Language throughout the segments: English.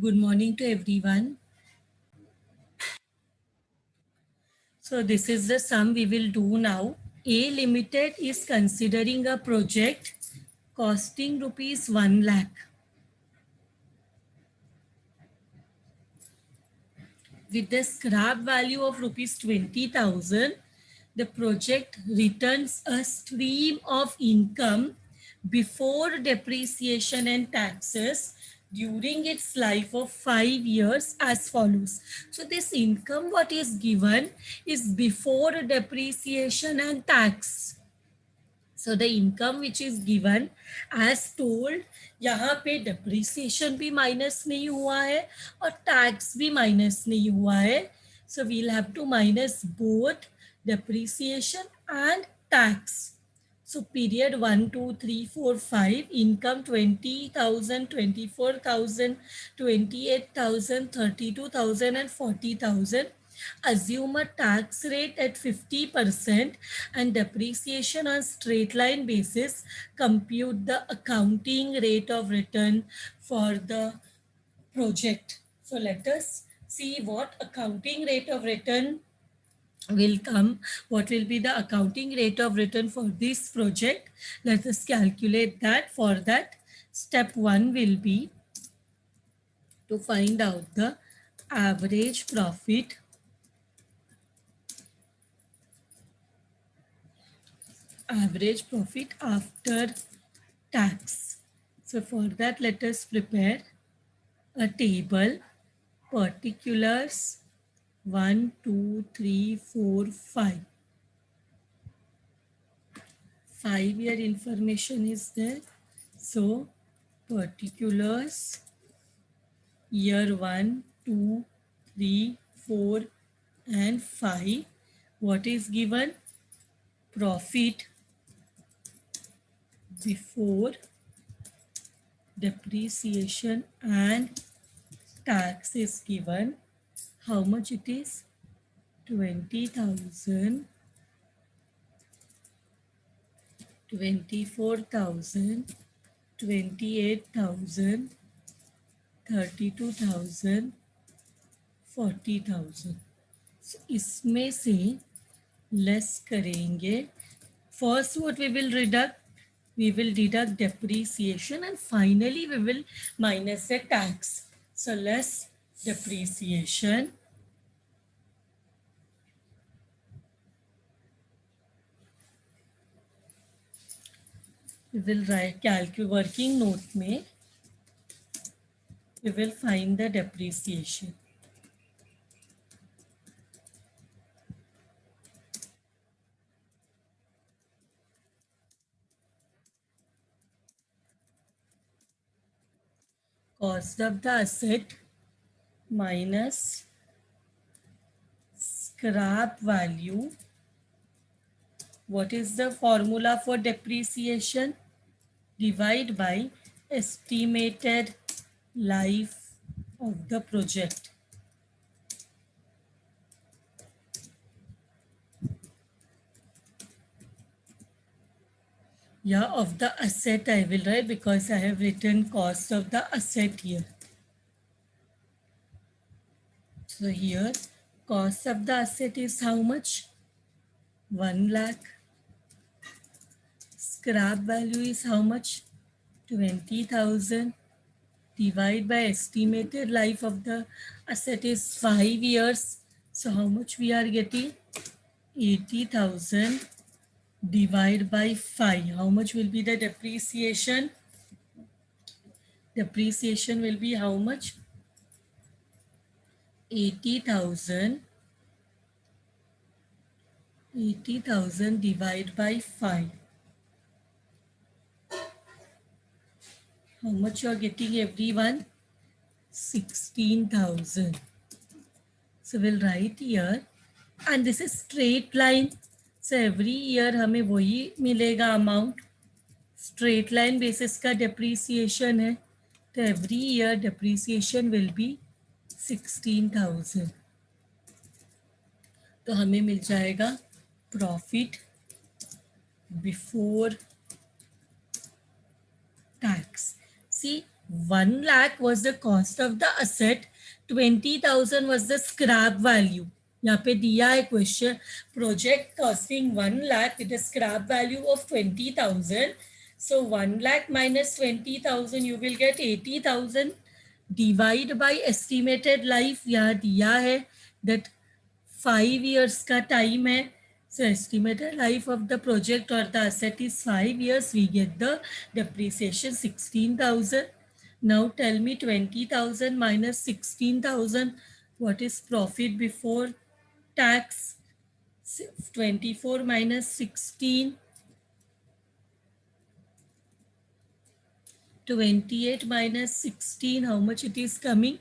Good morning to everyone. So this is the sum we will do now. A Limited is considering a project costing rupees 1 lakh with the scrap value of rupees 20,000. The project returns a stream of income before depreciation and taxes during its life of 5 years as follows. So this income what is given is before depreciation and tax. So the income which is given as told, यहाँ पे depreciation भी minus नहीं हुआ है और tax भी minus नहीं हुआ है. So we'll have to minus both depreciation and tax. So period 1, 2, 3, 4, 5, income 20,000, 24,000, 28,000, 32,000 and 40,000. Assume a tax rate at 50% and depreciation on straight line basis. Compute the accounting rate of return for the project. So let us see what accounting rate of return will come. What will be the accounting rate of return for this project? Let us calculate that. For that, step 1 will be to find out the average profit after tax. So for that, let us prepare a table. Particulars 1, 2, 3, 4, 5. 5-year information is there. So particulars year 1, 2, 3, 4 and 5. What is given? Profit before depreciation and tax is given. How much it is? 20,000, 24,000, 28,000, 32,000, 40,000. So इसमें से less करेंगे. First what we will deduct? We will deduct depreciation and finally we will minus the tax. So less depreciation. We will write working note में we will find the depreciation. Cost of the asset minus scrap value. What is the formula for depreciation? Divide by estimated life of the project. Yeah, of the asset I will write because I have written cost of the asset here. So here cost of the asset is how much? 1 lakh. Scrap value is how much? 20,000. Divide by estimated life of the asset is 5 years. So how much we are getting? 80,000 divide by 5. How much will be the depreciation? Depreciation will be how much? 80,000 divided by 5. How much you are getting everyone? 16,000. So we'll write here. And this is straight line. So every year हमें वही मिलेगा amount. Straight line basis का depreciation है. तो every year depreciation will be 16,000. तो हमें मिल जाएगा profit before tax. See, 1 lakh was the cost of the asset, 20,000 was the scrap value. यहाँ पे दिया है question, project costing 1 lakh with a scrap value of 20,000. So 1 lakh minus 20,000 you will get 80,000. Divide by estimated life, यहाँ दिया है that 5 years का time है. So estimated life of the project or the asset is 5 years. We get the depreciation 16,000. Now tell me 20,000 minus 16,000. What is profit before tax? 24 minus 16. 28 minus 16. How much it is coming?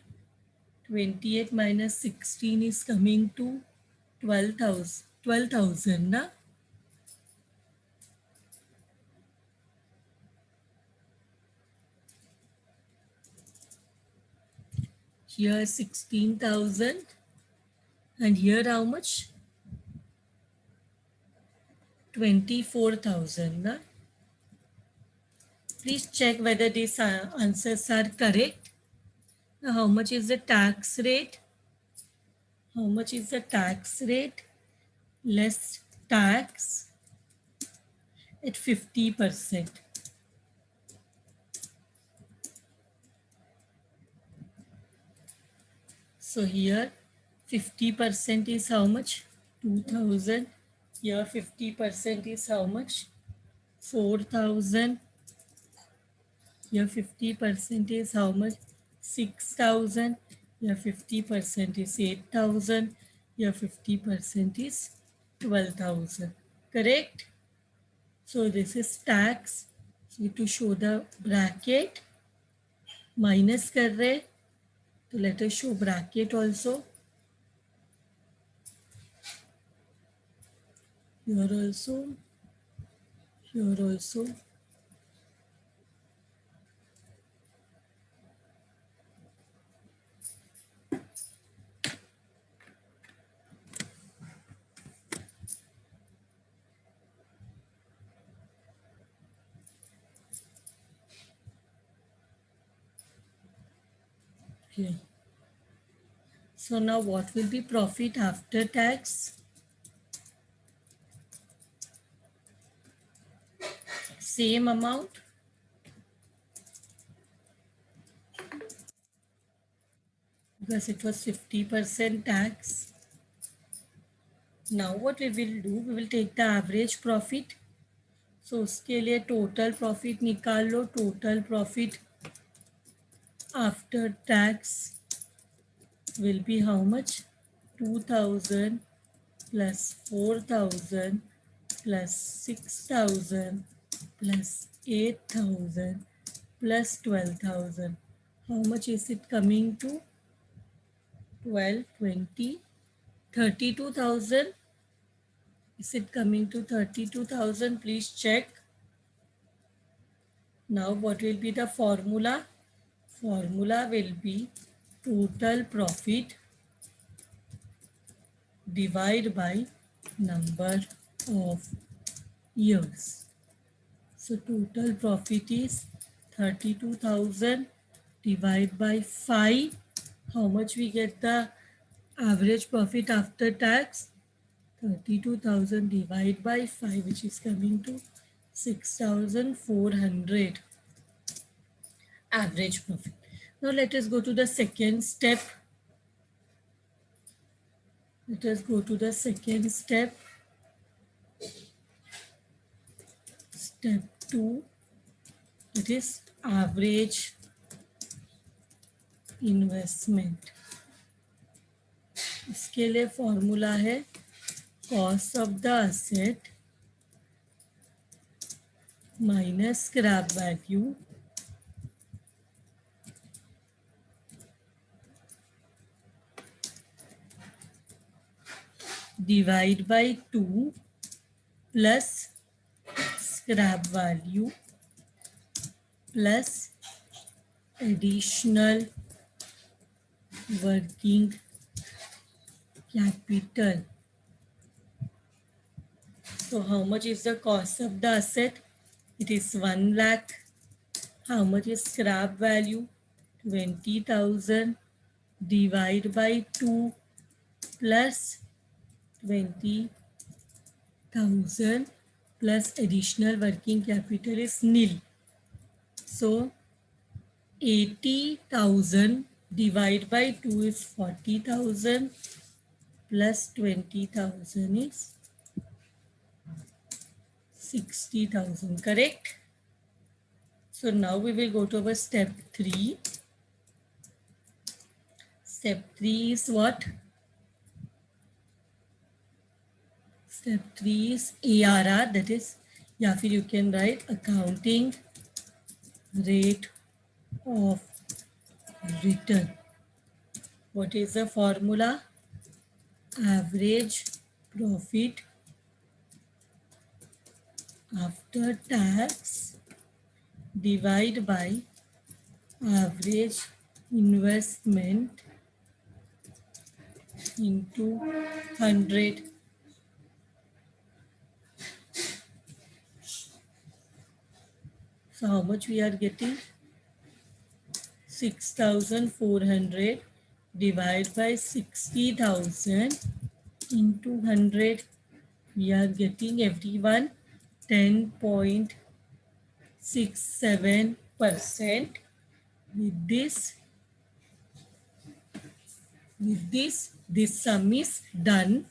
28 minus 16 is coming to 12,000. 12,000, na? Here 16,000. And here how much? 24,000, na? Please check whether these answers are correct. Now, how much is the tax rate? How much is the tax rate? Less tax at 50%. So here 50% is how much? 2,000. Here 50% is how much? 4,000. Here 50% is how much? 6,000. Here 50% is 8,000. Here 50% is 12,000. Correct? So this is tax. So to show the bracket, minus कर रहे, तो let us show bracket also. Here also. Here also. Here. So now what will be profit after tax? Same amount. Because it was 50% tax. Now what we will do, we will take the average profit. So उसके लिए total profit निकाल लो. Total profit after tax will be how much? 2,000 plus 4,000 plus 6,000 plus 8,000 plus 12,000. How much is it coming to? 12, 20, 32,000. Is it coming to 32,000? Please check. Now what will be the formula? Formula will be total profit divided by number of years. So total profit is 32,000 divided by 5. How much we get the average profit after tax? 32,000 divided by 5, which is coming to 6,400 average profit. Now let us go to the second step. Let us go to the second step. Step 2, it is average investment. इसके लिए formula है cost of the asset minus scrap value divide by 2 plus scrap value plus additional working capital. So how much is the cost of the asset? It is 1 lakh. How much is scrap value? 20,000 divide by 2 plus 20,000 plus additional working capital is nil. So 80,000 divided by 2 is 40,000 plus 20,000 is 60,000, correct? So now we will go to our step 3. Step 3 is what? Step 3 is ARR, that is, या फिर you can write accounting rate of return. What is the formula? Average profit after tax divide by average investment into 100. So how much we are getting? 6,400 divided by 60,000 into 100. We are getting everyone 10.67%. With this sum is done.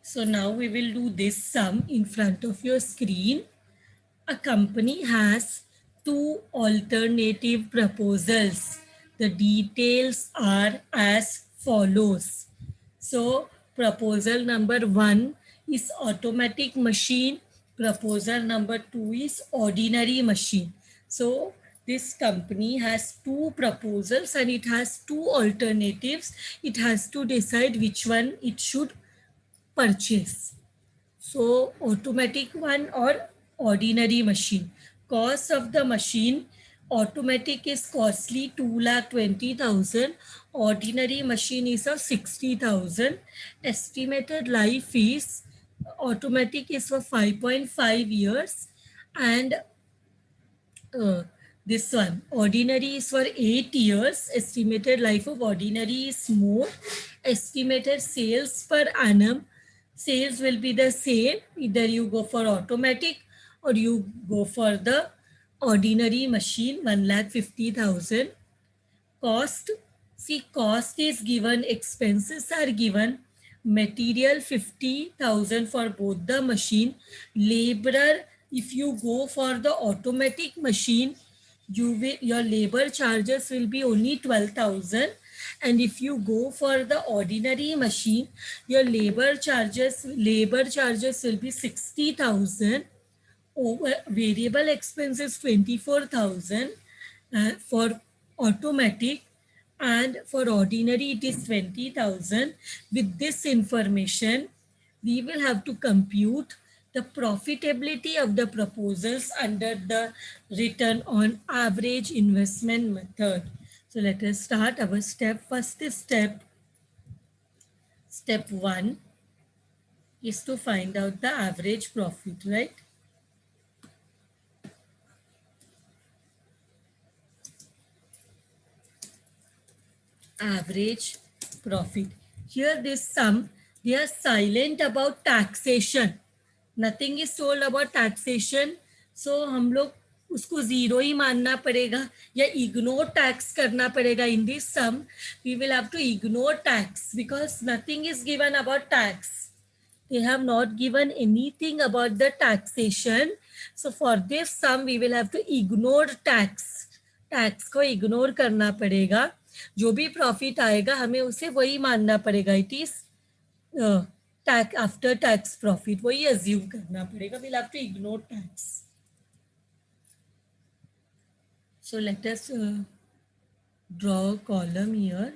So now we will do this sum in front of your screen. A company has two alternative proposals. The details are as follows. So proposal number 1 is automatic machine. Proposal number 2 is ordinary machine. So this company has two proposals and it has two alternatives. It has to decide which one it should purchase. So automatic one or ordinary machine. Cost of the machine, automatic is costly 2,20,000. Ordinary machine is of 60,000. Estimated life is automatic is for 5.5 years and uh, this one ordinary is for 8 years. Estimated life of ordinary is more. Estimated sales per annum, sales will be the same. Either you go for automatic or you go for the ordinary machine, 1,50,000. Cost, see cost is given, expenses are given. Material 50,000 for both the machine. Laborer, if you go for the automatic machine, your labor charges will be only 12,000, and if you go for the ordinary machine, your labor charges will be 60,000. Over variable expenses 24,000 for automatic, and for ordinary it is 20,000. With this information we will have to compute the profitability of the proposals under the return on average investment method. So let us start our step. First step 1 is to find out the average profit, right? Average profit. Here this sum, they are silent about taxation. Nothing is told about taxation. So हम लोग उसको zero ही मानना पड़ेगा या ignore tax करना पड़ेगा. In this sum we will have to ignore tax because nothing is given about tax. They have not given anything about the taxation. So for this sum we will have to ignore tax. Tax को ignore करना पड़ेगा. जो भी profit आएगा हमें उसे वही मानना पड़ेगा. It is tax after tax profit, वही अज्यूम करना पड़ेगा. Will have to ignore tax. So let us draw a column here.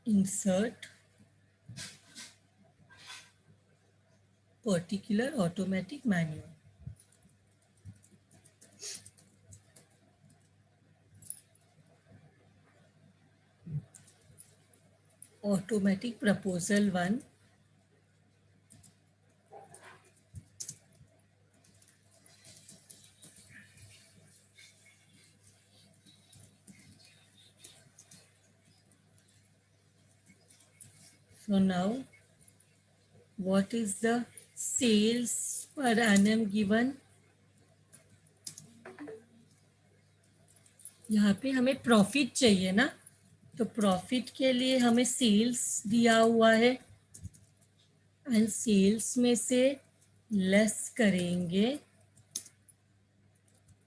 Insert particular automatic manual. automatic proposal 1. So now what is the sales per annum given? यहाँ पे हमें profit चाहिए ना, तो profit के लिए हमें सेल्स दिया हुआ है एंड सेल्स में से लेस करेंगे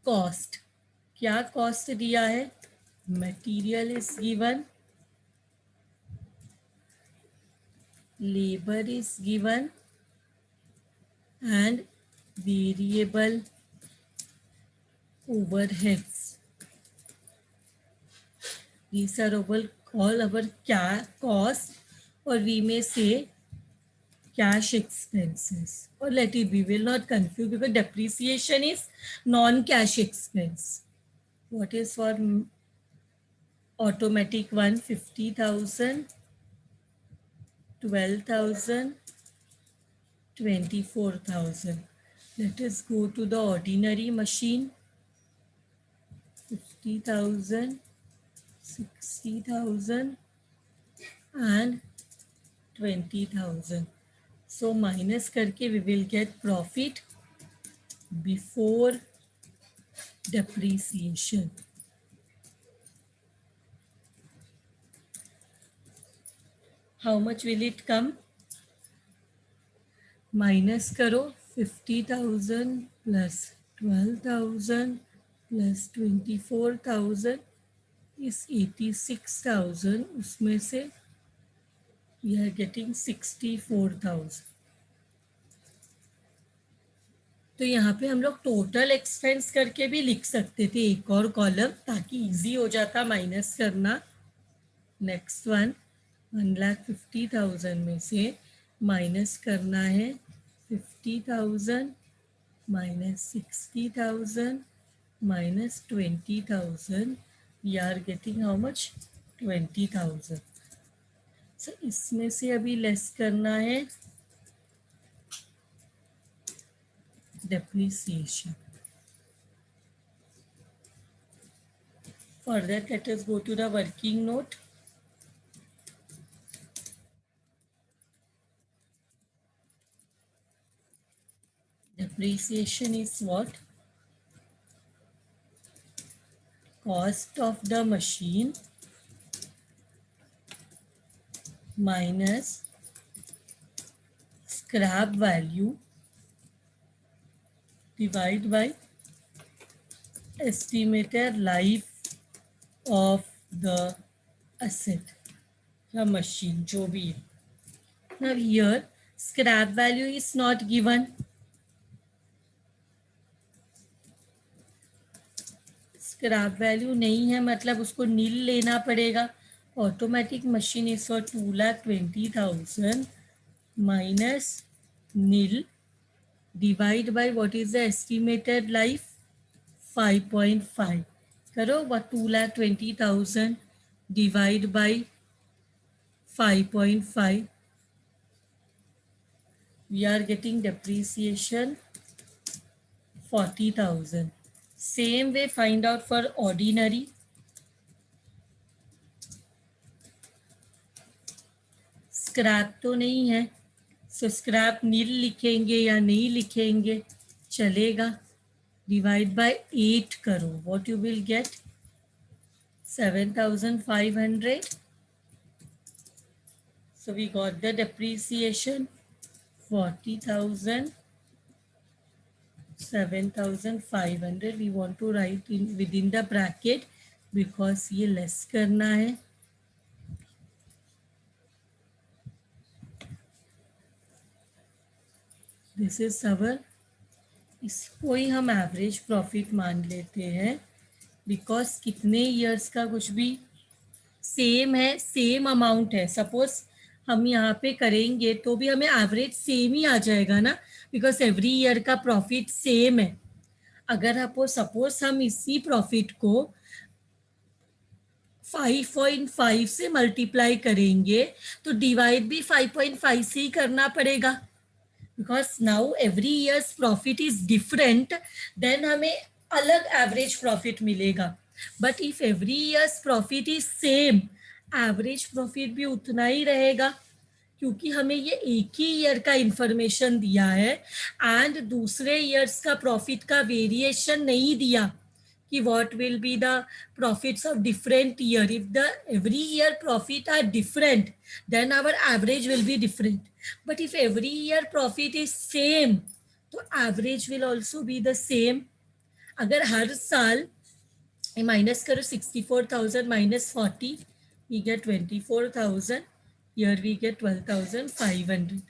कॉस्ट. क्या कॉस्ट दिया है? Material is given, labour is given and variable overheads. These are all our cost, or we may say cash expenses, or let it be, we will not confuse because depreciation is non-cash expense. What is for automatic one? 50,000, 12,000, 24,000. Let us go to the ordinary machine. 50,000, 60,000 and 20,000. So minus करके we will get profit before depreciation. How much will it come? Minus करो 50,000 plus 12,000 plus 24,000 is 86,000. उसमें से we are getting 64,000. तो यहाँ पे हम लोग total expense करके भी लिख सकते थे एक और कॉलम, ताकि इजी हो जाता माइनस करना. नेक्स्ट वन 1,50,000 में से माइनस करना है 50,000 minus 60,000 minus 20,000. We are getting how much? 20,000. So इसमें से अभी लेस करना है depreciation. For that, let us go to the working note. Depreciation is what? Cost of the machine minus scrap value divided by estimated life of the asset, the machine, जो भी है. Now here scrap value is not given. Scrap value नहीं है, मतलब उसको nil लेना पड़ेगा. Automatic machine is for 2,20,000 minus nil divide by what is the estimated life 5.5. करो वह 2,20,000 divide by 5.5. we are getting depreciation 40,000. Same way find out for ordinary. Scrap तो नहीं है, सो स्क्रैप नील लिखेंगे या नहीं लिखेंगे चलेगा. डिवाइड बाय 8 करो, what you will get 7,500. So we got the depreciation 40,000, 7,500. we want to write in within the bracket because ये लेस करना है. दिस इज our, इसको ही हम एवरेज प्रॉफिट मान लेते हैं बिकॉज कितने ईयर्स का कुछ भी सेम है, सेम अमाउंट है. सपोज हम यहाँ पे करेंगे तो भी हमें एवरेज सेम ही आ जाएगा ना, बिकॉज एवरी ईयर का प्रॉफिट सेम है. अगर आपको सपोज हम इसी प्रॉफिट को 5.5 से मल्टीप्लाई करेंगे तो डिवाइड भी 5.5 से ही करना पड़ेगा, because now every year's profit is different, then हमें अलग एवरेज प्रॉफिट मिलेगा. But if every year's profit is same, average profit भी उतना ही रहेगा, क्योंकि हमें ये एक ही ईयर का इंफॉर्मेशन दिया है एंड दूसरे ईयर्स का प्रॉफिट का वेरिएशन नहीं दिया कि what will be the profits of different year. If the every year profit are different, then our average will be different. But if every year profit is same, तो average will also be the same. अगर हर साल minus करो 64,000 minus 40, we get 24,000. Here we get 12,500.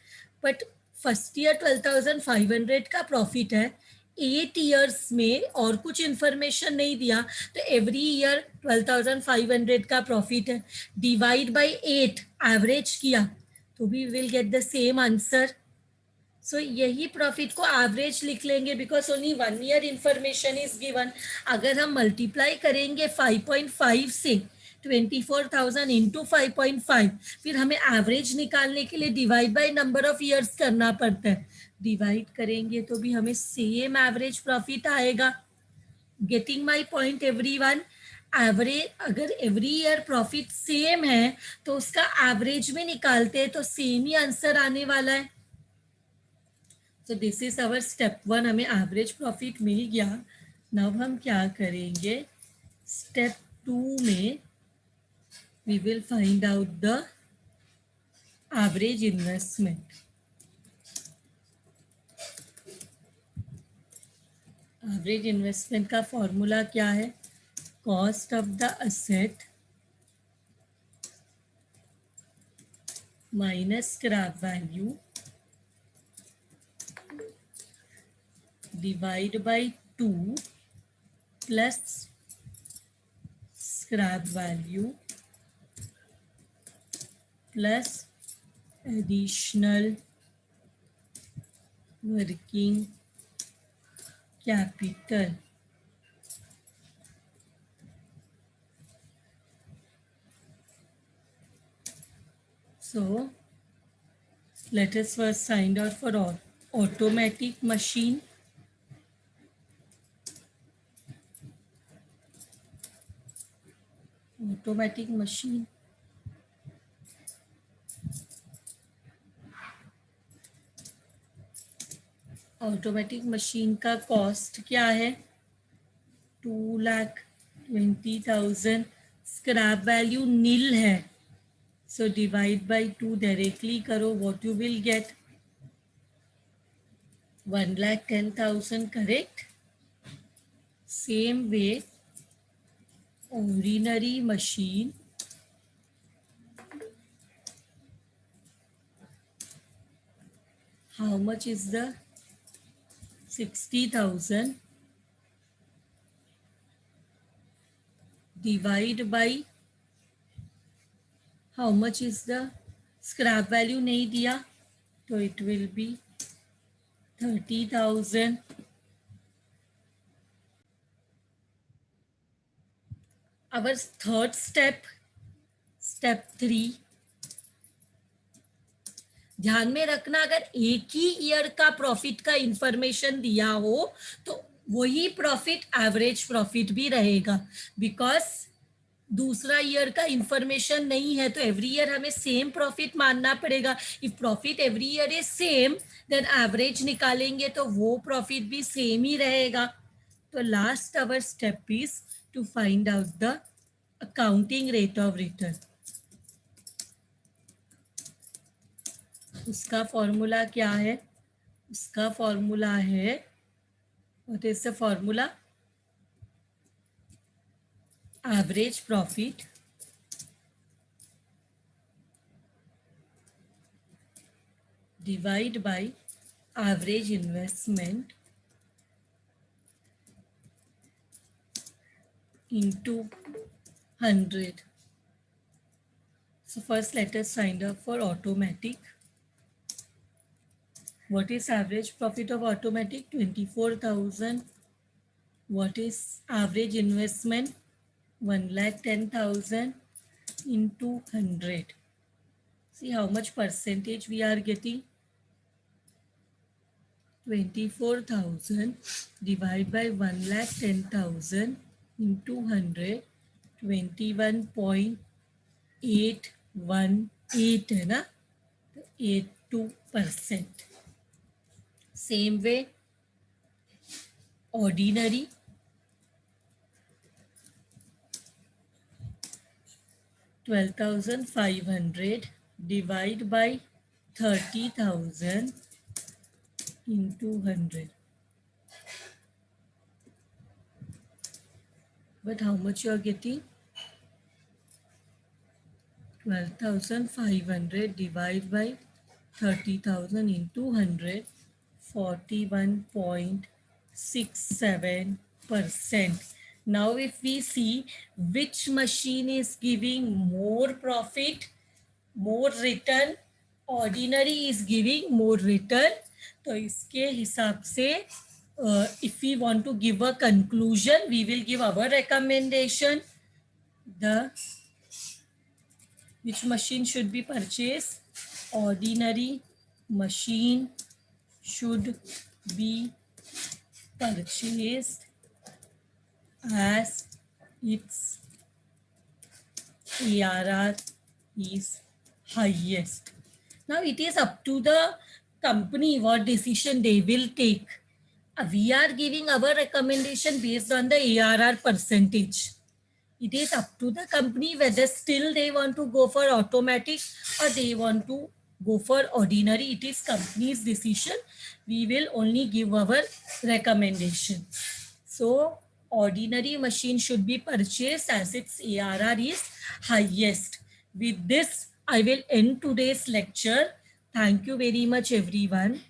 But first year 12,500 का profit है, 8 years में और कुछ information नहीं दिया, तो एवरी ईयर 12,500 का प्रॉफिट है, डिवाइड बाय 8 एवरेज किया तो भी will get the same answer. So यही प्रॉफिट को एवरेज लिख लेंगे, because only 1 year information is given. अगर हम मल्टीप्लाई करेंगे 5.5 से 24,000 इंटू 5.5, फिर हमें एवरेज निकालने के लिए divide by number of years करना पड़ता है. डिवाइड करेंगे तो भी हमें सेम एवरेज प्रॉफिट आएगा. Getting my point everyone? Average, अगर एवरी ईयर प्रॉफिट सेम है तो उसका एवरेज में निकालते हैं तो सेम ही आंसर आने वाला है. तो दिस इज अवर स्टेप 1, हमें एवरेज प्रॉफिट मिल गया. नाउ हम क्या करेंगे, स्टेप 2 में we will find out the average investment. Average investment का फॉर्मूला क्या है, cost of the asset minus scrap value divide by 2 plus scrap value plus additional working capital. So let us first find out for automatic machine. Automatic machine, automatic machine का cost क्या है, 2,20,000. Scrap value नील है, so divide by 2 directly करो, what you will gate 1,10,000. Correct. Same way ordinary machine how much is the 60,000 divide by how much is the scrap value नहीं दिया तो it will be 30,000. our third step, step 3, ध्यान में रखना अगर एक ही year का प्रॉफिट का इंफॉर्मेशन दिया हो तो वही प्रॉफिट एवरेज प्रॉफिट भी रहेगा, बिकॉज दूसरा ईयर का इंफॉर्मेशन नहीं है तो एवरी ईयर हमें सेम प्रॉफिट मानना पड़ेगा. If profit every year is same, then average निकालेंगे तो वो प्रॉफिट भी सेम ही रहेगा. तो last our step is to find out the accounting rate of return. उसका फॉर्मूला क्या है, उसका फॉर्मूला है, what is the formula, average profit divide by average investment into 100. So first let us find out for automatic. What is average profit of automatic? 24,000. What is average investment? 1,10,000 into 100. See how much percentage we are getting. 24,000 divided by 1,10,000 into 100. 21.818 है ना, 82%. Same way, ordinary, 12,500 divided by 30,000 into 100. But how much you are getting? 12,500 divided by 30,000 into 100, 41.67%. Now if we see which machine is giving more profit, more return, ordinary is giving more return, तो इसके हिसाब से if we want to give a conclusion, we will give our recommendation. The which machine should be purchased? Ordinary machine should be purchased as its ARR is highest. Now it is up to the company what decision they will take. We are giving our recommendation based on the ARR percentage. It is up to the company whether still they want to go for automatic or they want to go for ordinary. It is company's decision. We will only give our recommendation. So ordinary machine should be purchased as its ARR is highest. With this, I will end today's lecture. Thank you very much, everyone.